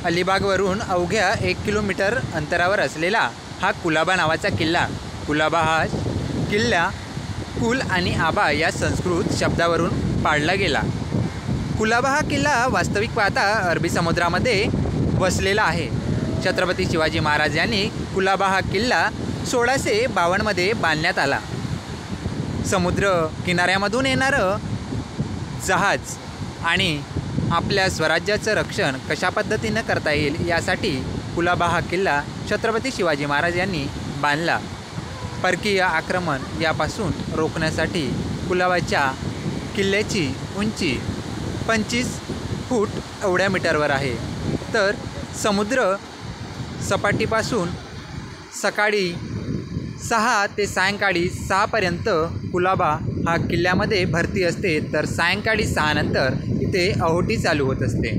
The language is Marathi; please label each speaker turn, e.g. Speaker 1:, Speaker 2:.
Speaker 1: अलिबागवरून अवघ्या 1 किलोमीटर अंतरावर असलेला हा कुलाबा नावाचा किल्ला. कुलाबा हा किल्ला कुल आणि आबा या संस्कृत शब्दावरून पाडला गेला. कुलाबा हा किल्ला वास्तविक पाहता अरबी समुद्रामध्ये वसलेला आहे. छत्रपती शिवाजी महाराज यांनी कुलाबा हा किल्ला 1652 मध्ये बांधण्यात आला. समुद्र किनाऱ्यामधून येणारं जहाज आणि आपल्या स्वराज्याचं रक्षण कशा पद्धतीनं करता येईल यासाठी कुलाबा हा किल्ला छत्रपती शिवाजी महाराज यांनी बांधला. परकीय आक्रमण यापासून रोखण्यासाठी कुलाबाच्या किल्ल्याची उंची 25 फूट एवढ्या मीटरवर आहे. तर समुद्र सपाटीपासून सकाळी 6 ते सायंकाळी 6पर्यंत कुलाबा हा किल्ल्यामध्ये भरती असते, तर सायंकाळी 6 नंतर इथे ओहोटी चालू होत असते.